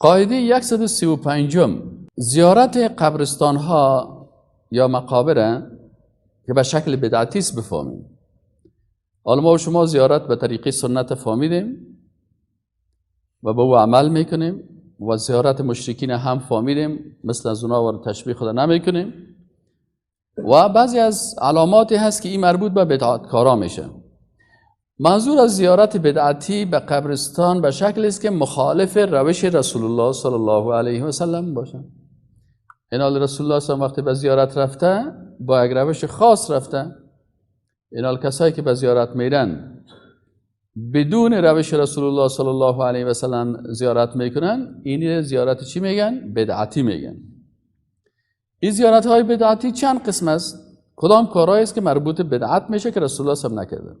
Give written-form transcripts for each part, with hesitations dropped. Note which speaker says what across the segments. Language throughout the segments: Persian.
Speaker 1: قاعده 135 زیارت قبرستان ها یا مقابر که به شکل بدعتی است بفهمیم. حالا ما و شما زیارت به طریق سنت فهمیدیم و به او عمل میکنیم و زیارت مشرکین هم فهمیدیم، مثل از اونا و تشبیه خدا نمیکنیم و بعضی از علاماتی هست که این مربوط به بدعتکارا میشه. منظور از زیارت بدعتی به قبرستان به شکل است که مخالف روش رسول الله صلی الله علیه و سلم باشه. این حال رسول الله صلی الله علیه و سلم وقتی به زیارت رفته با یک روش خاص رفته. این حال کسایی که به زیارت میرن بدون روش رسول الله صلی الله علیه و سلم زیارت میکنن، این زیارت چی میگن؟ بدعتی میگن. این زیارت های بدعتی چند قسم است؟ کدام کارهایی است که مربوط بدعت میشه که رسول الله صلی الله علیه و سلم نکرده؟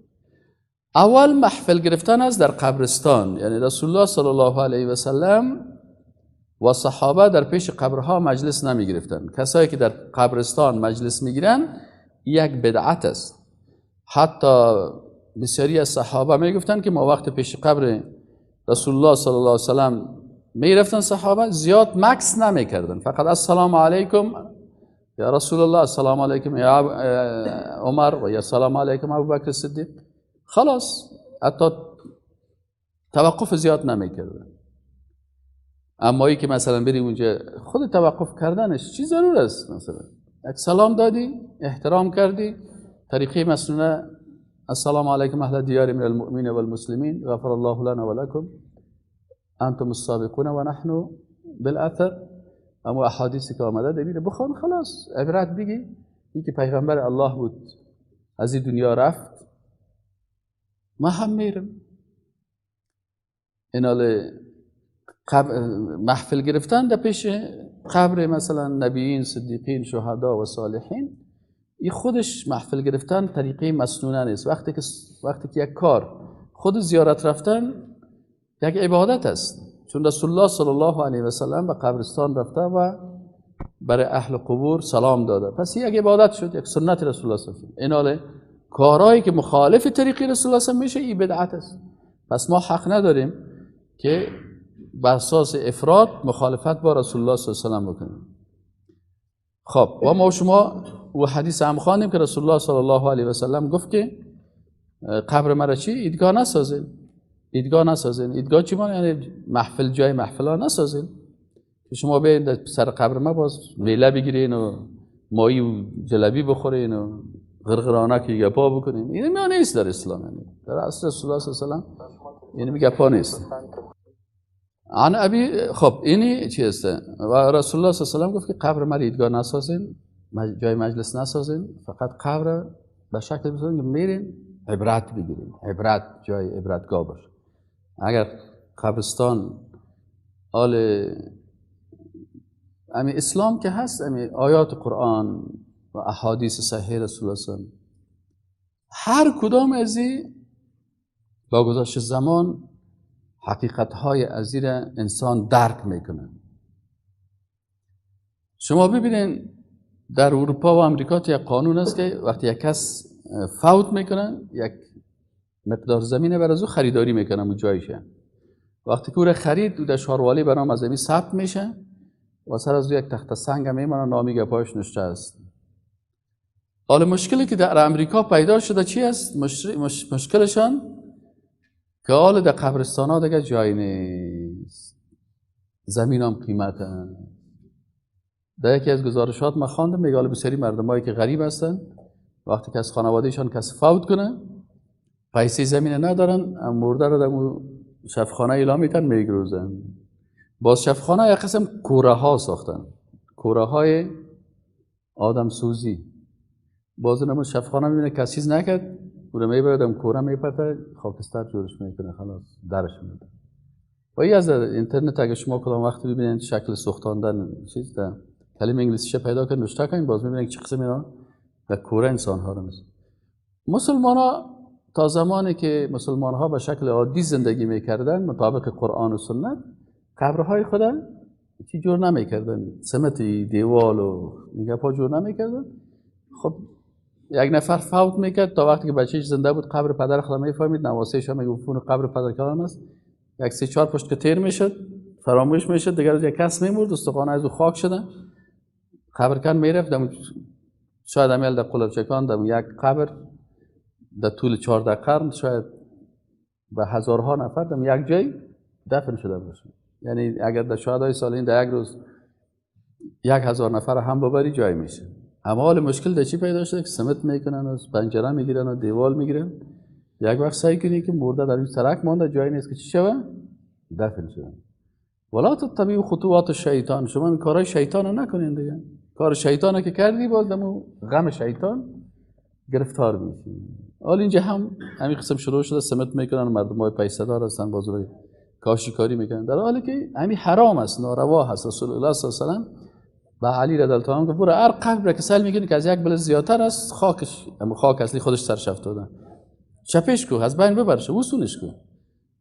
Speaker 1: اول محفل گرفتن است در قبرستان، یعنی رسول الله صلی الله علیه و سلم و صحابه در پیش قبرها مجلس نمی گرفتن. کسایی که در قبرستان مجلس میگیرن یک بدعت است. حتی بسیاری از صحابه میگفتن که ما وقت پیش قبر رسول الله صلی الله علیه و سلم میرفتن، صحابه زیاد مکث نمیکردن، فقط السلام علیکم یا رسول الله، السلام علیکم یا عمر و یا السلام علیکم ابوبکر صدیق، خلاص حتی توقف زیاد نمیکردن. اما ای که مثلا بری اونجا خود توقف کردنش چی ضرور است؟ مثلا یک سلام دادی، احترام کردی، طریقه مسنونه السلام علیکم اهل دیار من المؤمنین والمسلمین غفر الله لنا ولکم انتم السابقون و نحن بالاثر. اما احادیثی که آمده ببینه بخوان، خلاص عبرت بگی این که پیغمبر الله بود از این دنیا رفت، ما هم میرم. اینال محفل گرفتن در پیش قبر مثلا نبیین، صدیقین، شهدا و صالحین، این خودش محفل گرفتن طریقه مسنونه نیست. وقتی که یک کار خود زیارت رفتن یک عبادت است، چون رسول الله صلی الله علیه و سلم به قبرستان رفته و برای اهل قبور سلام داده، پس یک عبادت شد، یک سنت رسول الله صلی الله علیه و سلم. ایناله کارهایی که مخالف طریقه رسول الله صلی الله علیه و سلم میشه این بدعت است. پس ما حق نداریم که بر اساس افراد مخالفت با رسول الله صلی الله علیه و سلم بکنیم. خب و ما شما و حدیث هم خواندیم که رسول الله صلی الله علیه و سلم گفت که قبر مرا چی؟ ایدگاه نسازین. ایدگاه نسازین. ایدگاه چی معنی؟ یعنی محفل، جای محفل ها نسازین که شما بیاین سر قبر ما باز میله بگیرین و مایی و جلبی بخورین و غرغرانه که گپا بکنین. این میانه نیست در اسلام. یعنی در اصل رسول الله صلی الله علیه و سلم این گپا نیست. عن ابی، خب اینی چی است؟ و رسول الله صلی الله علیه و سلم گفت که قبر مرا ایدگاه نسازین، جای مجلس نسازین، فقط قبر به شکل بسازین که میرین عبرت بگیرین. عبرت جای عبرتگاه باشه. اگر قبرستان آل امی اسلام که هست، امی آیات قرآن و احادیث صحیح رسول الله صلی الله علیه و سلم، هر کدام از این با گذشت زمان حقیقت‌های ازیر انسان درک میکنه. شما ببینید در اروپا و امریکا یک قانون است که وقتی یک کس فوت میکنه یک مقدار زمینه بر از او خریداری میکنه و جایشه. وقتی که او خرید، او در شاروالی برام از زمین ثبت میشه و سر از او یک تخت سنگ میمونه، نامی گپاش نوشته است. حالا مشکلی که در امریکا پیدا شده چی است؟ مشکلشان که حالا در قبرستان ها دیگه جای نیست، زمین هم قیمته. در یکی از گزارشات ما خواندم میگه حالا بسیاری مردمایی که غریب هستن وقتی که از خانوادهشان کسی فوت کنه پیسه زمین ندارن، مرده رو در شفخانه اعلام میتن میگروزن. باز شفخانه یک قسم کوره ها ساختن، کوره های آدم سوزی. باز نمون شفخانه میبینه کسی چیز نکرد، او رو میبردم کوره میپته، خاکستر جورش میکنه، خلاص درش میده. و این از اینترنت اگه شما کدام وقتی ببینید شکل سوختاندن چیز در کلمه انگلیسیش پیدا کنید نوشته کنید، باز میبینید چه قسم اینا در کوره انسان ها رو میشه. مسلمان ها تا زمانی که مسلمان ها به شکل عادی زندگی میکردن مطابق قرآن و سنت، قبرهای خدا چی جور نمیکردن، سمتی دیوال و میگه پا جور نمیکردن. خب یک نفر فوت میکرد، تا وقتی که بچه‌ش زنده بود قبر پدر خدا میفهمید، نواسه‌ش هم میگفتن قبر پدر کلام است، یک 3-4 پشت که تیر میشد فراموش میشه، دیگه روز یک کس میمرد استخوان از او خاک شده، قبرکن میرفت شاید امیل در قلبچکان در یک قبر در طول 14 قرن شاید به هزارها نفر در یک جای دفن شده باشه. یعنی اگر در شهدای سالین در یک روز 1000 نفر هم ببری جای میشه. اما حال مشکل در چی پیدا شده که سمت میکنن و پنجره میگیرن و دیوال میگیرن. یک وقت سعی کنی که مرده در این سرک مانده جایی نیست که چی شوه دفن شدن. ولا تتبعوا خطوات الشیطان، شما این کارهای شیطان رو نکنین دیگه. کار شیطان رو که کردی باز دمو غم شیطان گرفتار میشی. حال اینجا هم همین قسم شروع شده، سمت میکنن، مردم های پیسه دار هستن، باز روی کاشیکاری میکنن، در حالی که همین حرام است، ناروا هست. رسول الله صلی الله علیه و سلم با علی رضی الله عنه گفت برو هر قبر که سال میکنی که از یک بله زیادتر است خاکش، اما خاک اصلی خودش سرش افتاده، چپش کو، از بین ببرش، وسونش کو.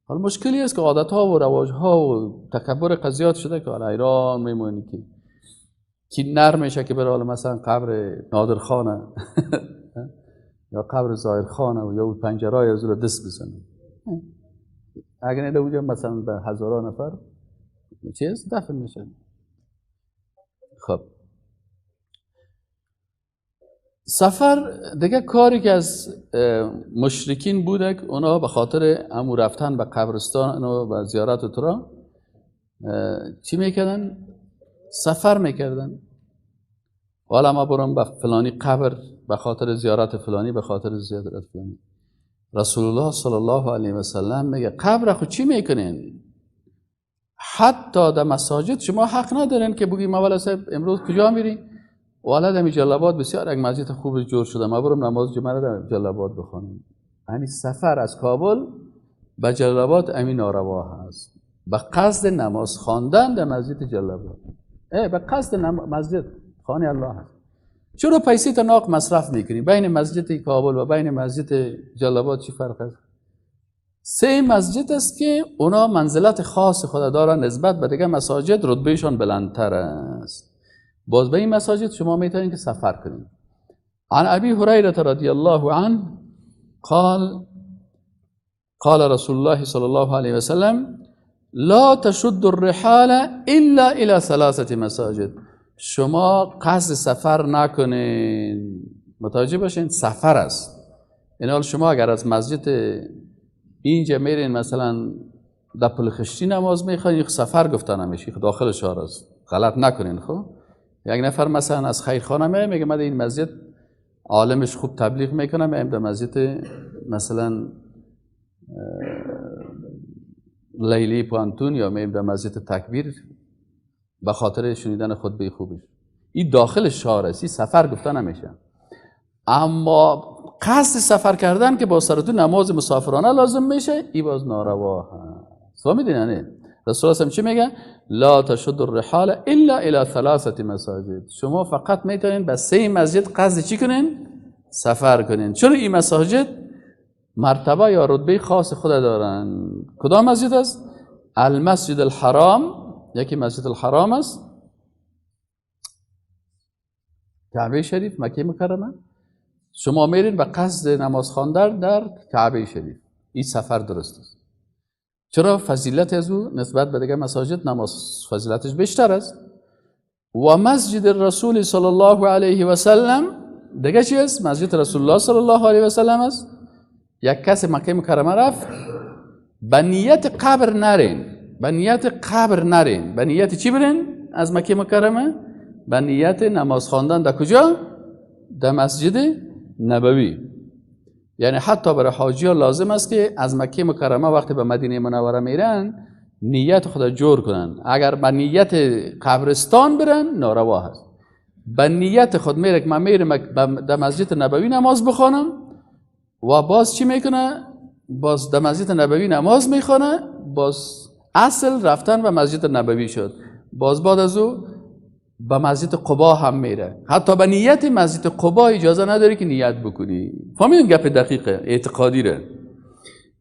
Speaker 1: حالا مشکلی است که عادت ها و رواج ها و تکبر قضیات شده که حالا ایران میمونی که کی نرم میشه که بره مثلا قبر نادر خانه یا قبر ظاهر خانه و یا پنجرهای از رو دست بزنه. اگر نیده اونجا مثلا به هزاران نفر چیز دفن میشه. خب سفر دیگه کاری که از مشرکین بوده که اونا به خاطر امو رفتن به قبرستان و زیارت و ترا چی میکردن؟ سفر میکردن. حالا ما برم به فلانی قبر به خاطر زیارت فلانی، به خاطر زیارت فلانی. رسول الله صلی الله علیه و سلم میگه قبر خود چی میکنین؟ حتی در مساجد شما حق ندارین که بگی مولا صاحب امروز کجا میری؟ والا در جلال بسیار یک مسجد خوب جور شده، ما برم نماز جمعه در جلال آباد بخونیم. همین سفر از کابل به جلال آباد امین ناروا هست به قصد نماز خواندن در مسجد جلال آباد. به قصد مسجد خانه الله هست. چرا پیسه تا ناق مصرف میکنی؟ بین مسجد کابل و بین مسجد جلال آباد چی فرق است؟ 3 مسجد است که اونا منزلت خاص خود دارن، نسبت به دیگه مساجد رتبهشان بلندتر است. باز به این مساجد شما میتونید که سفر کنید. عن ابی هریره رضی الله عنه قال رسول الله صلی الله علیه و سلم لا تشد الرحال الا الى 3 مساجد. شما قصد سفر نکنین، متوجه باشین سفر است. این حال شما اگر از مسجد اینجا میرین مثلا در پل خشتی نماز میخواین، سفر گفته نمیشه، داخل شهر است، غلط نکنین. خب یک نفر مثلا از خیرخانه میگه من این مسجد عالمش خوب تبلیغ میکنم، من در مسجد مثلا لیلی پانتون یا من در مسجد تکبیر به خاطر شنیدن خطبه خوبش. این داخل شهر است، این سفر گفته نمیشه. اما قصد سفر کردن که با سرتون نماز مسافرانه لازم میشه، این باز ناروا هست. فهمیدین نه؟ رسول الله چی میگه؟ لا تشد الرحال الا الى 3 مساجد. شما فقط میتونین به 3 مسجد قصد چی کنین؟ سفر کنین. چون این مساجد مرتبه یا رتبه خاص خود دارن. کدام مسجد است؟ المسجد الحرام، یکی مسجد الحرام است، کعبه شریف مکه مکرمه. شما میرین به قصد نماز خواندن در کعبه شریف، این سفر درست است. چرا؟ فضیلت از او نسبت به دیگه مساجد نماز فضیلتش بیشتر است. و مسجد رسول صلی الله علیه و سلم دیگه چی است؟ مسجد رسول الله صلی الله علیه و سلم است. یک کس مکه مکرمه رفت، به نیت قبر نرین، به نیت قبر نرین. به نیت چی برین از مکه مکرمه؟ به نیت نماز خواندن در کجا؟ در مسجد نبوی. یعنی حتی برای حاجی ها لازم است که از مکه مکرمه وقتی به مدینه منوره میرن نیت خود جور کنن. اگر به نیت قبرستان برن ناروا هست. به نیت خود میره که من میرم در مسجد نبوی نماز بخوانم و باز چی میکنه؟ باز در مسجد نبوی نماز میخوانه، باز اصل رفتن به مسجد نبوی شد. باز بعد از او به مسجد قبا هم میره. حتی به نیت مسجد قبا اجازه نداری که نیت بکنی. فهمیدین گپ دقیقه اعتقادی ره.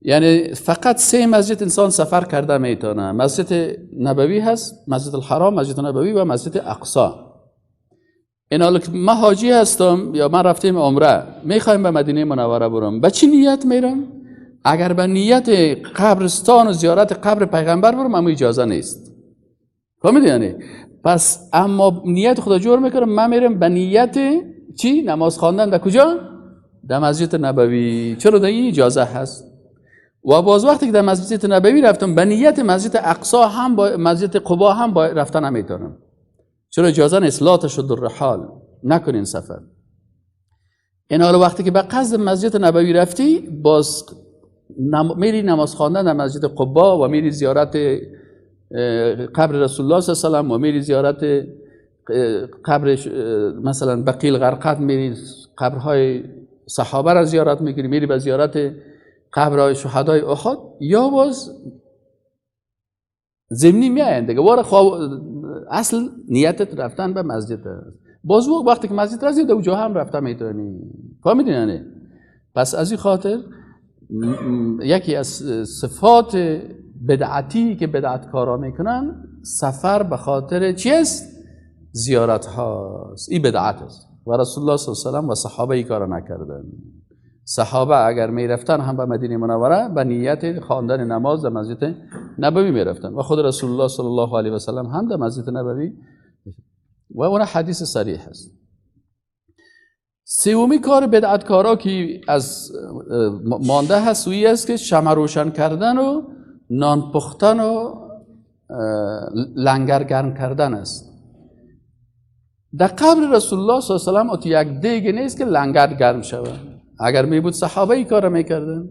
Speaker 1: یعنی فقط 3 مسجد انسان سفر کرده میتونه. مسجد نبوی هست، مسجد الحرام، مسجد نبوی و مسجد اقصی. این حالا که من حاجی هستم یا من رفتیم عمره میخوایم به مدینه منوره برم، به چی نیت میرم؟ اگر به نیت قبرستان و زیارت قبر پیغمبر برم اما اجازه نیست. فهمیدی یعنی؟ پس اما نیت خدا جور میکنه، من میرم به نیت چی؟ نماز خواندن در کجا؟ در مسجد نبوی. چرا در این اجازه هست؟ و باز وقتی که در مسجد نبوی رفتم به نیت مسجد اقصی هم با مسجد قبا هم با رفتن نمیتونم. چرا اجازه نیست؟ لا تشد الرحال، نکنین سفر. این حالا وقتی که به قصد مسجد نبوی رفتی، باز میری نماز خواندن در مسجد قبا و میری زیارت قبر رسول الله صلی الله علیه و و میری زیارت قبر مثلا بقیع غرقد، میری قبرهای صحابه را زیارت میکنی، میری به زیارت قبرهای شهدای احد، یا باز ضمنی میاین دیگه اصل نیتت رفتن به مسجد است. باز وقتی که مسجد رسید اونجا هم رفته میتونی. فهمیدین یعنی؟ پس از این خاطر یکی از صفات بدعتی که بدعتکارا میکنن سفر به خاطر چیست؟ زیارت هاست. این بدعت است و رسول الله صلی الله علیه و و صحابه این کارا نکردن. صحابه اگر میرفتن هم به مدینه منوره به نیت خواندن نماز در مسجد نبوی میرفتن و خود رسول الله صلی الله علیه و سلم هم در مسجد نبوی و اون حدیث صریح است. سومی کار بدعتکارا که از مانده هست وی است که شمع روشن کردن و نان پختن و لنگر گرم کردن است. در قبر رسول الله صلی الله علیه و سلم یک دیگه نیست که لنگر گرم شود. اگر می بود صحابه ای کار میکردن،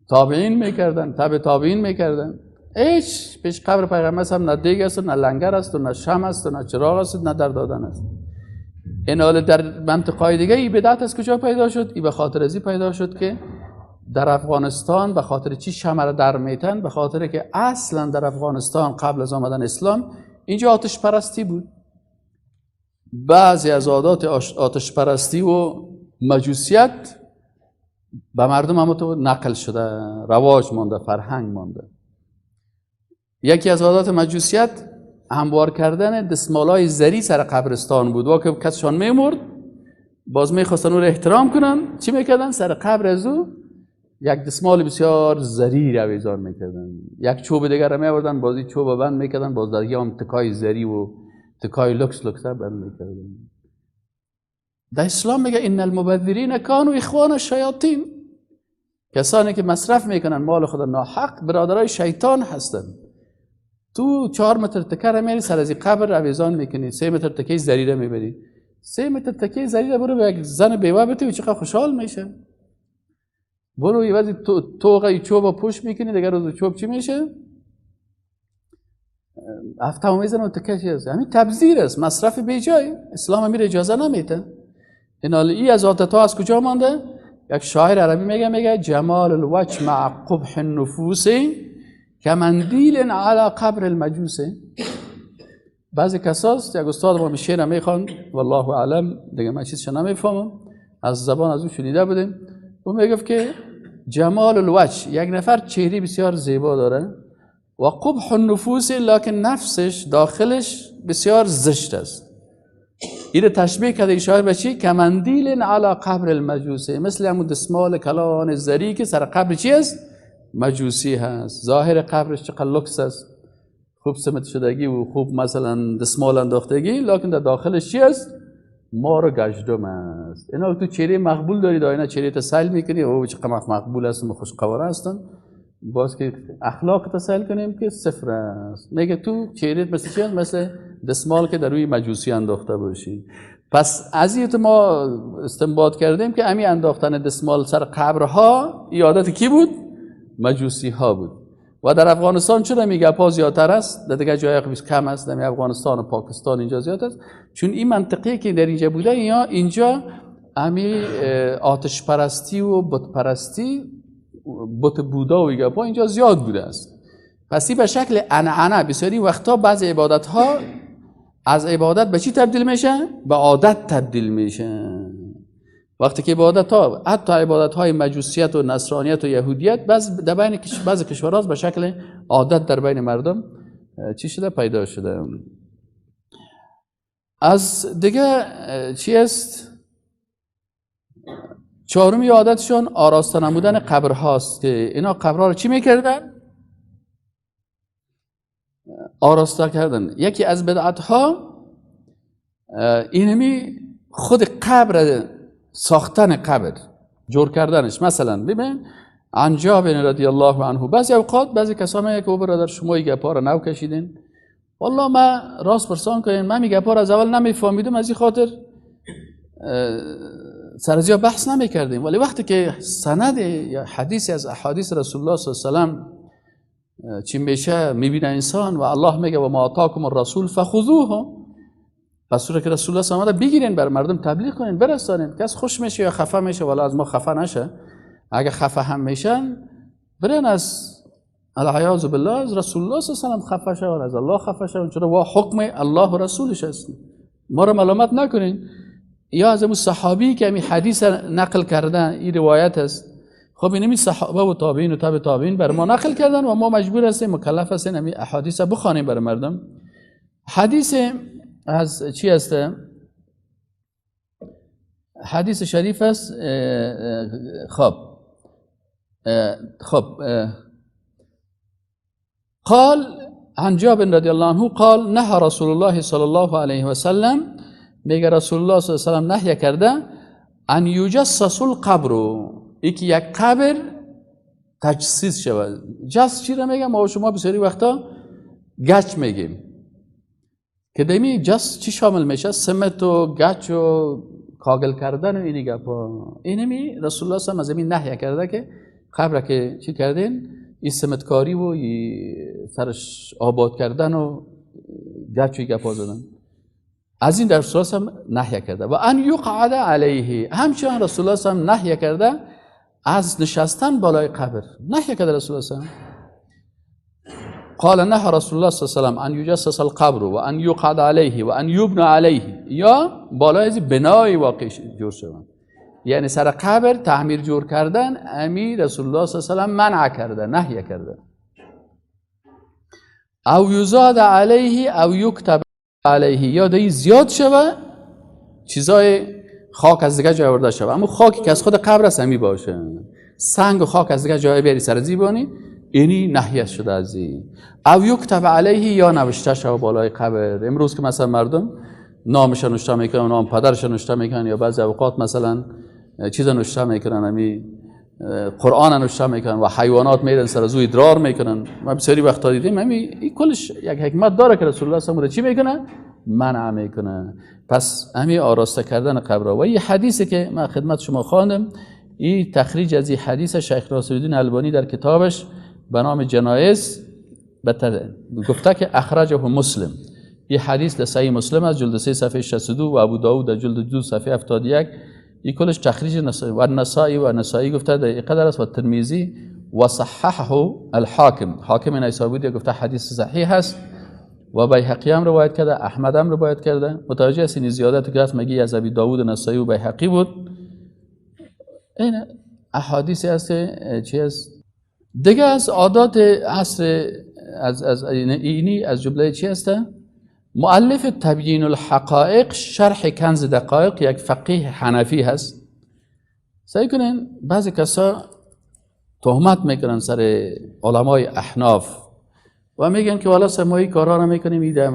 Speaker 1: تابعین میکردن، تابع تابعین میکردن. هیچ پیش قبر پیغمبر هم نه دیگ است، نه لنگر است، نه شمع است، نه چراغ است، نه در دادن است. این حال در منطقه‌های دیگه این بدعت از کجا پیدا شد؟ این به خاطر ازی پیدا شد که در افغانستان به خاطر چی شمع را در میتن؟ به خاطر که اصلا در افغانستان قبل از آمدن اسلام اینجا آتش پرستی بود. بعضی از عادات آتش پرستی و مجوسیت به مردم هم تو نقل شده، رواج مانده، فرهنگ مانده. یکی از عادات مجوسیت هموار کردن دستمالای زری سر قبرستان بود. واقعا کسشان میمرد باز میخواستن او را احترام کنن، چی میکردن؟ سر قبر از او یک دستمال بسیار زری را ویزار میکردن. یک چوب دیگر را میوردن بازی چوب بند میکردن، باز در هم تکای زری و تکای لکس بند میکردن. در اسلام میگه ان المبذرین کانوا اخوان الشیاطین، کسانی که مصرف میکنن مال خدا ناحق برادرای شیطان هستند. تو 4 متر تکه را میری سر از قبر اویزان میکنی، 3 متر تکه زری را میبری، 3 متر تکه زری را برو به یک زن بیوه بده و چقدر خوشحال میشه. برو یه وقتی توقع چوب پوش میکنی، دیگر روز چوب چی میشه؟ هفته هم میزنه و تکه چی هست؟ همین تبذیر است، مصرف بیجای. اسلام امیر اجازه نمیده. این حال ای از عادت ها از کجا مانده؟ یک شاعر عربی میگه جمال الوجه مع قبح النفوس کمندیل علی قبر المجوس. بعضی کساست یک استاد ما شعر میخوان والله اعلم دیگه من چیزش نمیفهمم، از زبان از او شنیده بودیم. او میگفت که جمال الوجه، یک نفر چهره بسیار زیبا داره و قبح النفوس لکن نفسش داخلش بسیار زشت است. این تشبیه کرده شاعر به چی؟ کمندیل علی قبر المجوسی، مثل همون دستمال کلان زری که سر قبر چی است؟ مجوسی هست. ظاهر قبرش چقدر لکس است، خوب سمت شدگی و خوب مثلا دستمال انداختگی، لکن در داخلش چی است؟ مار و گشتم است. اینا تو چهره مقبول داری، داینا چهره تسهیل میکنی او چقدر مقبول است و خوشقواره هستن، باز که اخلاق تسهیل کنیم که صفر است. میگه تو چهره مثل چی است؟ مثل دستمال که در روی مجوسی انداخته باشی. پس از این ما استنباط کردیم که امی انداختن دستمال سر قبرها این عادت کی بود؟ مجوسی ها بود. و در افغانستان چرا میگه پا زیادتر است؟ در دیگه جای کم است، در افغانستان و پاکستان اینجا زیاد است، چون این منطقی که در اینجا بوده یا اینجا امی آتش پرستی و بت پرستی، بت بودا و گپا اینجا زیاد بوده است. پس این به شکل عنعنه بسیاری وقتا بعض عبادت ها از عبادت به چی تبدیل میشه؟ به عادت تبدیل میشه. وقتی که عبادت ها، حتی عبادت های مجوسیت و نصرانیت و یهودیت در بین بعض کشورها به شکل عادت در بین مردم چی شده؟ پیدا شده. از دیگه چی است؟ چهارمی عادتشون آراسته نمودن قبرهاست که اینا قبرها رو چی میکردن؟ آراسته کردن. یکی از بدعت ها اینمی خود قبر، ساختن قبر، جور کردنش. مثلا ببین عن جابر رضی الله عنه، بعضی اوقات بعضی کسا میگه که برادر شما این گپا رو نو کشیدین، والله ما راست پرسان کنین، من این گپا رو از اول نمیفهمیدم، از این خاطر سرزیا بحث نمیکردیم. ولی وقتی که سند یا حدیثی از احادیث رسول الله صلی الله علیه و سلم چی میشه میبینه انسان و الله میگه و ما آتاکم الرسول فخذوه، پس که رسول الله صلی الله علیه و بگیرین، بر مردم تبلیغ کنین، برسانین. کس خوش میشه یا خفه میشه، ولی از ما خفه نشه. اگه خفه هم میشن برن از العیاذ بالله از رسول الله صلی الله علیه و سلم خفه شون، از الله خفه شون، چرا وا حکم الله و رسولش هست. ما رو ملامت نکنین. یا از اون صحابی که همین حدیث نقل کردن، این روایت است، خب این صحابه و تابعین و تابع تابعین بر ما نقل کردن و ما مجبور هستیم، مکلف هستیم همین احادیث بخوانیم برای مردم. حدیث از چی است؟ حدیث شریف است. خب قال عن جابر رضی الله عنه قال نهى رسول الله صلی الله علیه و سلم، میگه رسول الله صلی الله علیه و سلم نهی کرده ان یجسس القبر، یکی یک قبر تجسیس شود. جس چی رو میگم؟ ما و شما بسیاری وقتا گچ میگیم که دیمی جس چی شامل میشه؟ سمت و گچ و کاغل کردن و اینی گپا. اینمی رسول الله صلی الله علیه و سلم نهی کرده که قبر که چی کردین؟ این سمتکاری و سرش آباد کردن و گچ و گپا زدن. از این در رسول الله هم نهی کرده. و ان یقعد علیه، همچنان رسول الله هم نهی کرده از نشستن بالای قبر. نهی کرده رسول الله هم. قال نهى رسول الله صلی الله علیه و سلم ان یجسس القبر و ان یقعد علیه و ان یبنى علیه، یا بالای از بنای واقع جور شوند. یعنی سر قبر تعمیر جور کردن، امی رسول الله صلی الله علیه و سلم منع کرده، نهی کرده. او یزاد علیه او یکتب علیه، یا دی زیاد شوه چیزای خاک از دیگه جای آورده شوه، اما خاکی که از خود قبر است همی باشه. سنگ و خاک از دیگه جای بیاری سر زیبانی، اینی نهی شده از این. او یکتب علیه، یا نوشته شوه بالای قبر. امروز که مثلا مردم نامش نوشته میکنن، نام پدرش نوشته میکنن، یا بعضی اوقات مثلا چیز نوشته میکنن، همی قرآن نوشته میکنن و حیوانات میرن سر زوی ادرار میکنن. ما بسیاری وقتا دیدیم این کلش یک حکمت داره که رسول الله صلی الله علیه و چی میکنه؟ منع میکنه. پس همین آراسته کردن قبر. و این حدیثی که من خدمت شما خواندم، این تخریج از این حدیث شیخ ناصرالدین البانی در کتابش به نام جنایز گفته که اخرجه مسلم. این حدیث در صحیح مسلم از جلد 3 صفحه 62 و ابو داود در جلد 2 صفحه 71. این کلش تخریج نسائی و نسائی گفته در قدر است و ترمذی و صححه الحاکم. حاکم نیسابوری گفته حدیث صحیح است و بیهقی هم روایت کرده، احمد هم روایت کرده. متوجه هستین زیادت که هست مگی از ابی داود و نسائی و بیهقی بود. این احادیث است چی است دیگه از عادات عصر از اینی از جمله چی است؟ مؤلف تبیین الحقائق شرح کنز دقایق یک فقیه حنفی هست. سعی کنین بعضی کسا تهمت میکنن سر علمای احناف و میگن که والا سمایی کارا رو میکنیم، ایده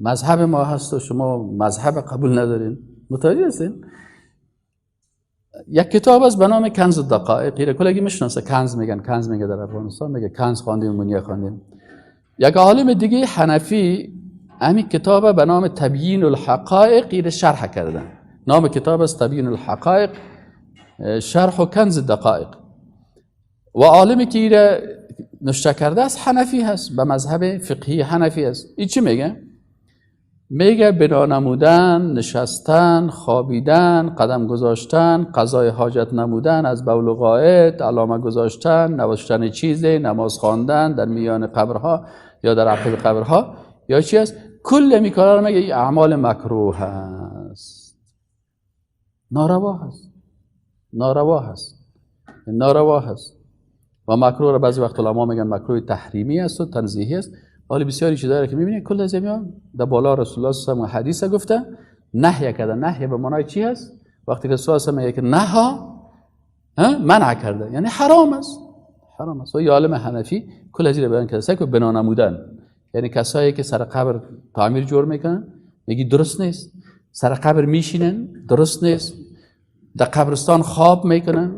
Speaker 1: مذهب ما هست و شما مذهب قبول ندارین. متوجه هستین؟ یک کتاب است به نام کنز دقایق، ایره کلگی میشناسه. کنز میگن، کنز میگه در افغانستان میگه کنز خواندیم، منیه خواندیم. یک عالم دیگه حنفی همین کتاب به نام تبیین الحقائق ایره شرح کردن. نام کتاب است تبیین الحقائق شرح و کنز دقایق. و عالمی که ایره نشته کرده است حنفی هست، به مذهب فقهی حنفی هست. این چی میگه؟ میگه بنا نمودن، نشستن، خوابیدن، قدم گذاشتن، قضای حاجت نمودن، از بول و غائط، علامه گذاشتن، نوشتن چیزی، نماز خواندن در میان قبرها یا در عقب قبرها یا چی است؟ کل میکارا رو میگه این اعمال مکروه هست، ناروا هست، ناروا هست، ناروا هست. و مکروه رو بعضی وقت علما میگن مکروه تحریمی است و تنزیهی است. حالی بسیاری چیزا داره که میبینید کل از اینا در بالا رسول الله صلی الله علیه و حدیث گفته نهی کرده. نهی به معنای چی است؟ وقتی که رسول الله صلی الله علیه و میگه که نها منع کرده، یعنی حرام است، حرام است. و یه عالم حنفی کل از این بیان کرده که بنا نمودن یعنی کسایی که سر قبر تعمیر جور میکنن میگی درست نیست، سر قبر میشینن درست نیست، در قبرستان خواب میکنن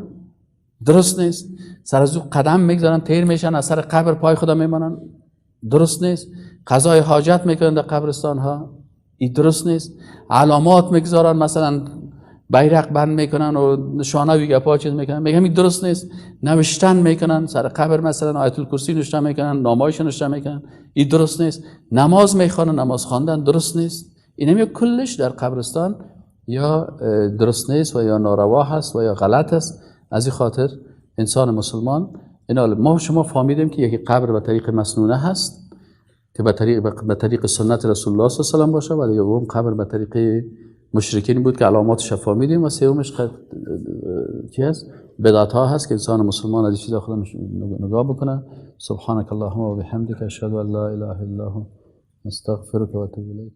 Speaker 1: درست نیست، سر از او قدم میگذارن تیر میشن از سر قبر پای خدا میمانن درست نیست، قضای حاجت میکنن در قبرستان ها این درست نیست، علامات میگذارن مثلا بیرق بند میکنن و نشانه و گپا چیز میکنن میگم این درست نیست، نوشتن میکنن سر قبر مثلا آیت الکرسی نوشته میکنن، نامه‌اش نوشته میکنن این درست نیست، نماز میخوانن نماز خواندن درست نیست، این کلش در قبرستان یا درست نیست و یا ناروا هست و یا غلط است. از این خاطر انسان مسلمان ما شما فهمیدیم که یکی قبر به طریق مسنونه هست که به طریق سنت رسول الله صلی الله علیه و باشه، و دوم قبر به طریق مشرکین بود که علاماتش فهمیدیم، و سومش چی هست؟ بدعت ها هست که انسان مسلمان از این چیزا خودش نگاه بکنه. سبحانك اللهم و بحمدک اشهد ان لا اله الا انت استغفرك و اتوب الیک.